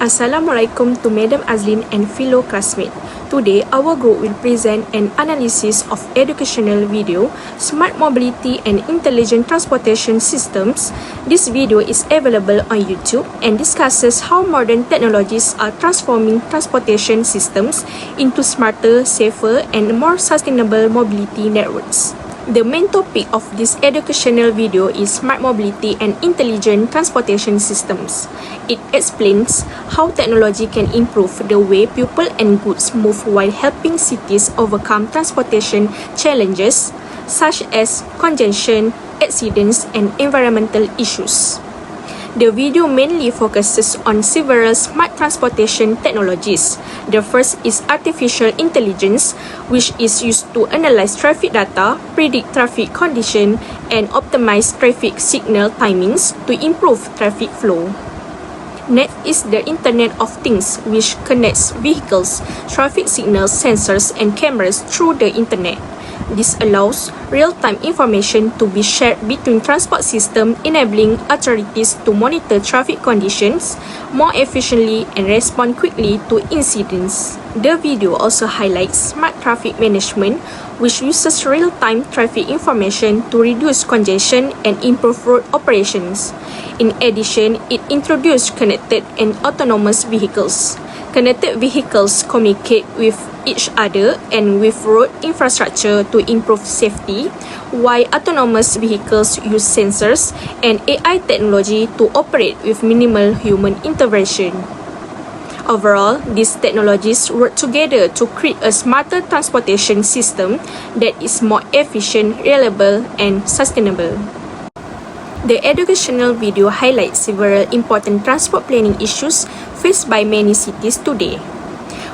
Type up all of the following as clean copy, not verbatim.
Assalamualaikum to Madam Azlin and fellow classmates. Today, our group will present an analysis of educational video, smart mobility and intelligent transportation systems. This video is available on YouTube and discusses how modern technologies are transforming transportation systems into smarter, safer and more sustainable mobility networks. The main topic of this educational video is smart mobility and intelligent transportation systems. It explains how technology can improve the way people and goods move while helping cities overcome transportation challenges such as congestion, accidents, and environmental issues. The video mainly focuses on several smart transportation technologies. The first is artificial intelligence, which is used to analyze traffic data, predict traffic condition, and optimize traffic signal timings to improve traffic flow. Next is the Internet of Things, which connects vehicles, traffic signals, sensors, and cameras through the Internet. This allows real-time information to be shared between transport systems, enabling authorities to monitor traffic conditions more efficiently and respond quickly to incidents. The video also highlights smart traffic management, which uses real-time traffic information to reduce congestion and improve road operations. In addition, it introduced connected and autonomous vehicles. Connected vehicles communicate with each other and with road infrastructure to improve safety, while autonomous vehicles use sensors and AI technology to operate with minimal human intervention. Overall, these technologies work together to create a smarter transportation system that is more efficient, reliable, and sustainable. The educational video highlights several important transport planning issues faced by many cities today.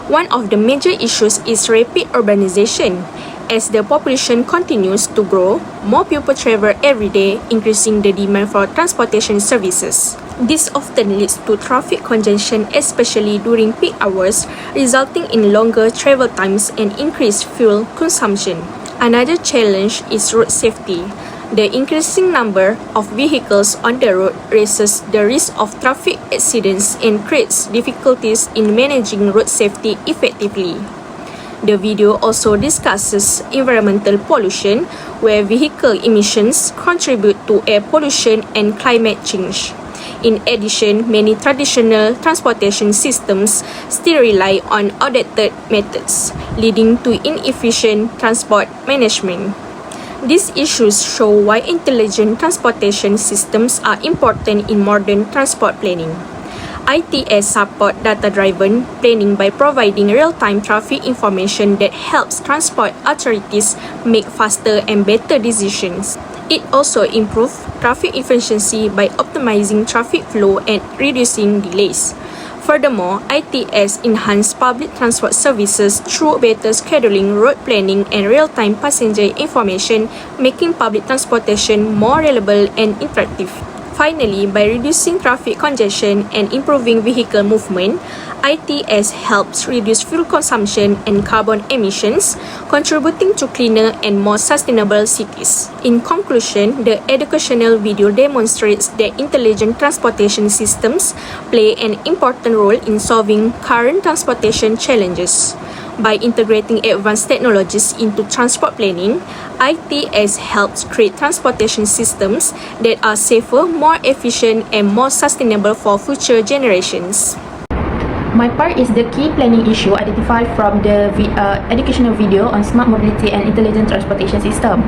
One of the major issues is rapid urbanization. As the population continues to grow, more people travel every day, increasing the demand for transportation services. This often leads to traffic congestion, especially during peak hours, resulting in longer travel times and increased fuel consumption. Another challenge is road safety. The increasing number of vehicles on the road raises the risk of traffic accidents and creates difficulties in managing road safety effectively. The video also discusses environmental pollution, where vehicle emissions contribute to air pollution and climate change. In addition, many traditional transportation systems still rely on outdated methods, leading to inefficient transport management. These issues show why intelligent transportation systems are important in modern transport planning. ITS support data-driven planning by providing real-time traffic information that helps transport authorities make faster and better decisions. It also improves traffic efficiency by optimizing traffic flow and reducing delays. Furthermore, ITS enhance public transport services through better scheduling, road planning, and real-time passenger information, making public transportation more reliable and interactive. Finally, by reducing traffic congestion and improving vehicle movement, ITS helps reduce fuel consumption and carbon emissions, contributing to cleaner and more sustainable cities. In conclusion, the educational video demonstrates that intelligent transportation systems play an important role in solving current transportation challenges. By integrating advanced technologies into transport planning, ITS helps create transportation systems that are safer, more efficient, and more sustainable for future generations. My part is the key planning issue identified from the educational video on smart mobility and intelligent transportation system.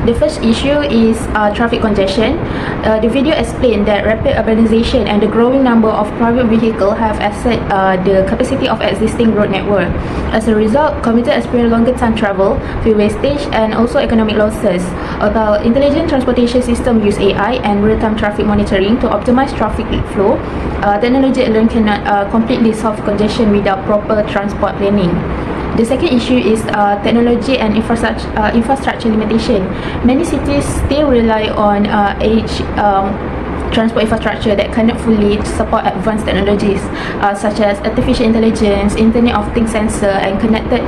The first issue is traffic congestion. The video explained that rapid urbanization and the growing number of private vehicles have exceeded the capacity of existing road network. As a result, commuters experience longer time travel, fuel wastage, and also economic losses. Although intelligent transportation systems use AI and real-time traffic monitoring to optimize traffic flow, technology alone cannot completely solve congestion without proper transport planning. The second issue is technology and infrastructure limitation. Many cities still rely on transport infrastructure that cannot fully support advanced technologies such as artificial intelligence, Internet of Things sensor, and connected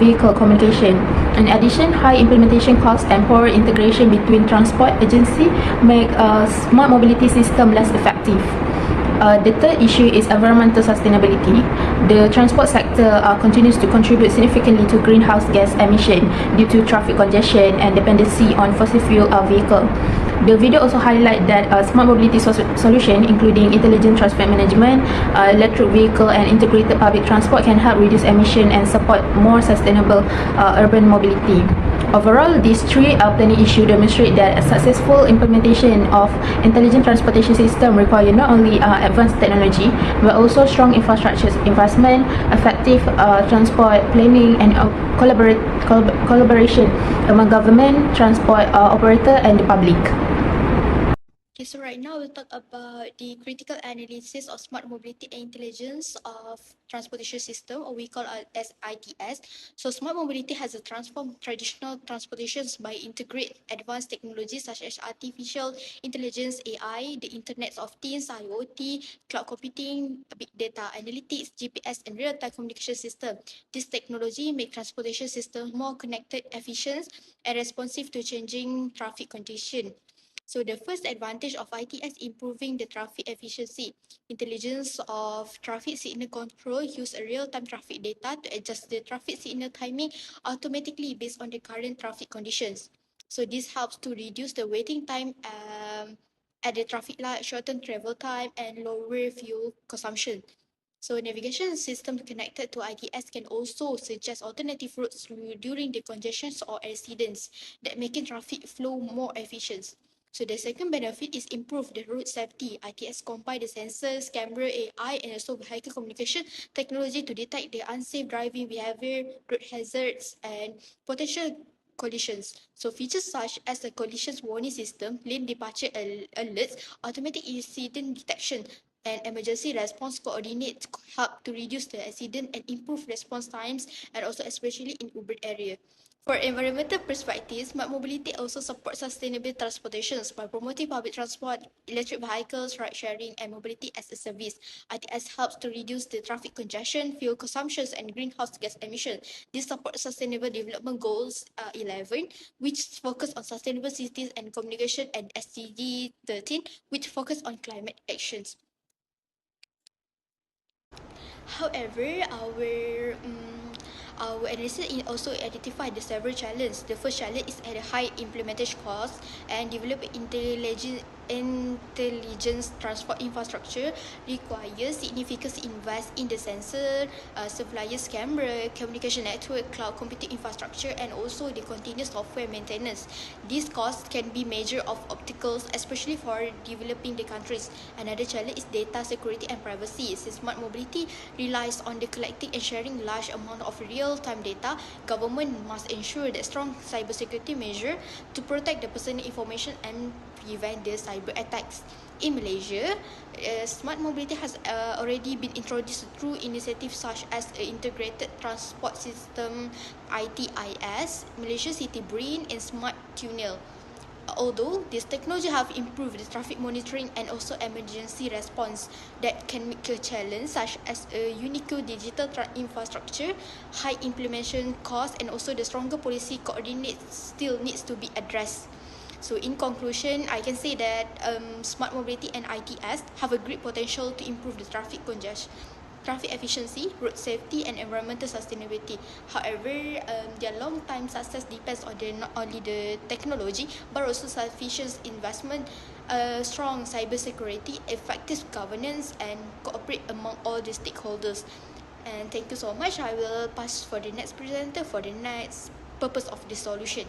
vehicle communication. In addition, high implementation costs and poor integration between transport agencies make a smart mobility system less effective. The third issue is environmental sustainability. The transport sector continues to contribute significantly to greenhouse gas emission due to traffic congestion and dependency on fossil fuel vehicle. The video also highlight that smart mobility solution, including intelligent transport management, electric vehicle, and integrated public transport, can help reduce emission and support more sustainable urban mobility. Overall, these three planning issues demonstrate that a successful implementation of intelligent transportation system require not only advanced technology but also strong infrastructure investment, effective transport planning, and collaboration among government, transport operator, and the public. Okay, so right now we'll talk about the critical analysis of smart mobility and intelligence of transportation system, or we call it as ITS. So smart mobility has a transformed traditional transportations by integrate advanced technologies such as artificial intelligence, AI, the Internet of Things, IoT, cloud computing, big data analytics, GPS, and real-time communication system. This technology make transportation systems more connected, efficient, and responsive to changing traffic conditions. So the first advantage of ITS improving the traffic efficiency. Intelligence of traffic signal control use a real-time traffic data to adjust the traffic signal timing automatically based on the current traffic conditions. So this helps to reduce the waiting time at the traffic light, shorten travel time, and lower fuel consumption. So navigation system connected to ITS can also suggest alternative routes during the congestions or accidents that making traffic flow more efficient. So the second benefit is improve the road safety. ITS combine the sensors, camera, AI, and also vehicle communication technology to detect the unsafe driving behavior, road hazards, and potential collisions. So features such as the collisions warning system, lane departure alerts, automatic incident detection, and emergency response coordinates help to reduce the accident and improve response times, and also especially in urban area. For environmental perspectives, smart mobility also supports sustainable transportations by promoting public transport, electric vehicles, ride sharing, and mobility as a service. ITS helps to reduce the traffic congestion, fuel consumptions, and greenhouse gas emissions. This supports Sustainable Development Goals 11, which focus on sustainable cities and communication, and SDG 13, which focus on climate actions. However, our analysis also identified the several challenges. The first challenge is at a high implementation cost, and developing intelligence transport infrastructure requires significant invest in the sensor, suppliers camera, communication network, cloud computing infrastructure, and also the continuous software maintenance. These costs can be measure of obstacles, especially for developing the countries. Another challenge is data security and privacy. Since smart mobility relies on the collecting and sharing large amount of real-time data, government must ensure that strong cybersecurity measure to protect the personal information and prevent the cyber attacks. In Malaysia, smart mobility has already been introduced through initiatives such as Integrated Transport System ITIS, Malaysia City Brain, and Smart Tunnel. Although this technology have improved the traffic monitoring and also emergency response that can make a challenge such as a unique digital infrastructure, high implementation cost, and also the stronger policy coordinates still needs to be addressed. So in conclusion, I can say that smart mobility and ITS have a great potential to improve the traffic efficiency, road safety, and environmental sustainability. However, their long-time success depends on not only the technology but also sufficient investment, strong cybersecurity, effective governance, and cooperate among all the stakeholders. And thank you so much. I will pass for the next presenter for the next purpose of the solution.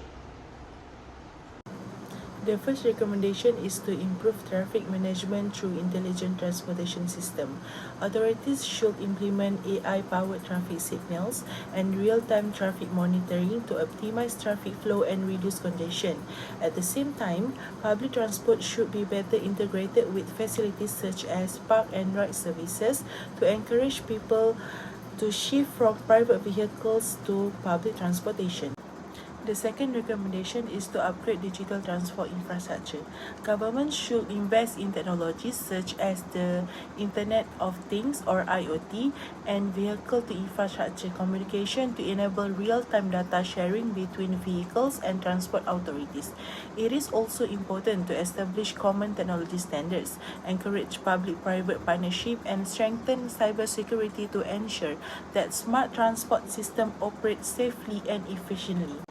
The first recommendation is to improve traffic management through intelligent transportation system. Authorities should implement AI-powered traffic signals and real-time traffic monitoring to optimize traffic flow and reduce congestion. At the same time, public transport should be better integrated with facilities such as park and ride services to encourage people to shift from private vehicles to public transportation. The second recommendation is to upgrade digital transport infrastructure. Governments should invest in technologies such as the Internet of Things or IoT and vehicle-to-infrastructure communication to enable real-time data sharing between vehicles and transport authorities. It is also important to establish common technology standards, encourage public-private partnership, and strengthen cybersecurity to ensure that smart transport systems operate safely and efficiently.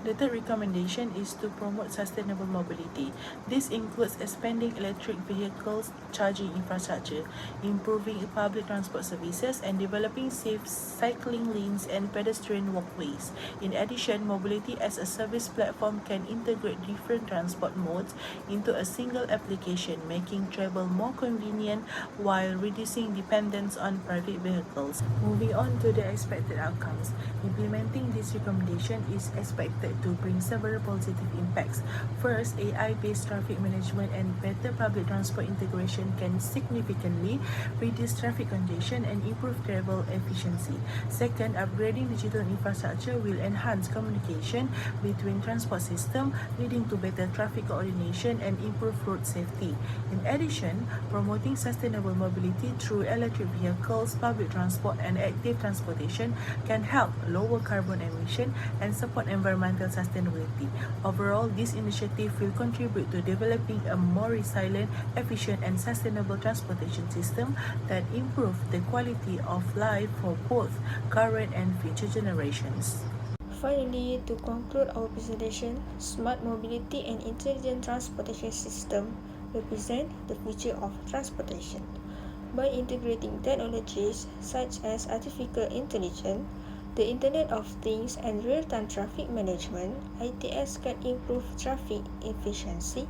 The third recommendation is to promote sustainable mobility. This includes expanding electric vehicles charging infrastructure, improving public transport services, and developing safe cycling lanes and pedestrian walkways. In addition, mobility as a service platform can integrate different transport modes into a single application, making travel more convenient while reducing dependence on private vehicles. Moving on to the expected outcomes. Implementing this recommendation is expected to bring several positive impacts. First, AI-based traffic management and better public transport integration can significantly reduce traffic congestion and improve travel efficiency. Second, upgrading digital infrastructure will enhance communication between transport systems, leading to better traffic coordination and improved road safety. In addition, promoting sustainable mobility through electric vehicles, public transport, and active transportation can help lower carbon emission and support environmental sustainability. Overall, this initiative will contribute to developing a more resilient, efficient, and sustainable transportation system that improve the quality of life for both current and future generations. Finally, to conclude our presentation, smart mobility and intelligent transportation system represent the future of transportation. By integrating technologies such as artificial intelligence, the Internet of Things and real-time traffic management, ITS can improve traffic efficiency,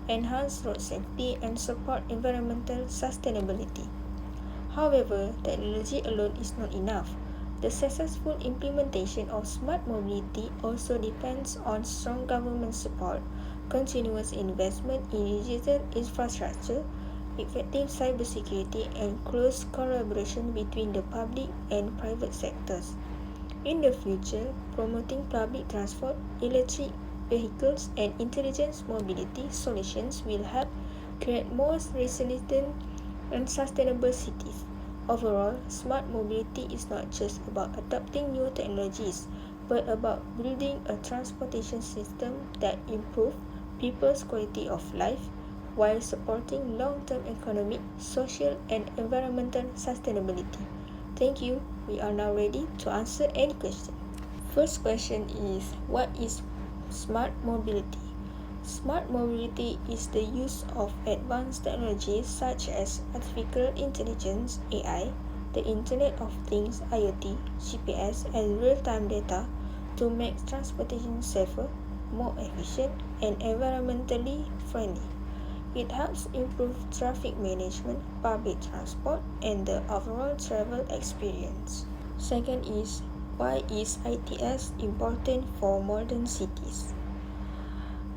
enhance road safety, and support environmental sustainability. However, technology alone is not enough. The successful implementation of smart mobility also depends on strong government support, continuous investment in digital infrastructure, effective cybersecurity, and close collaboration between the public and private sectors. In the future, promoting public transport, electric vehicles, and intelligent mobility solutions will help create more resilient and sustainable cities. Overall, smart mobility is not just about adopting new technologies, but about building a transportation system that improves people's quality of life while supporting long-term economic, social, and environmental sustainability. Thank you. We are now ready to answer any question. First question is, what is smart mobility? Smart mobility is the use of advanced technologies such as artificial intelligence (AI), the Internet of Things (IoT), GPS, and real-time data to make transportation safer, more efficient, and environmentally friendly. It helps improve traffic management, public transport, and the overall travel experience. Second is, why is ITS important for modern cities?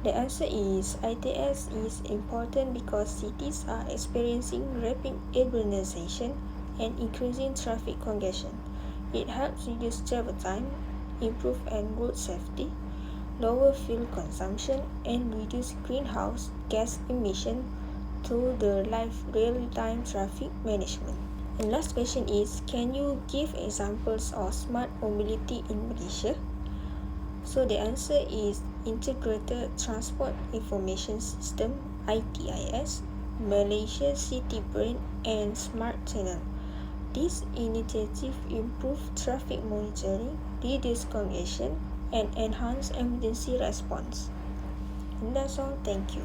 The answer is, ITS is important because cities are experiencing rapid urbanization and increasing traffic congestion. It helps reduce travel time, improve road safety, lower fuel consumption, and reduce greenhouse gas emission through the real-time traffic management. And last question is, can you give examples of smart mobility in Malaysia? So the answer is Integrated Transport Information System (ITIS), Malaysia City Brain, and Smart Channel. This initiative improve traffic monitoring, reduce congestion, and enhance emergency response. And that's all. Thank you.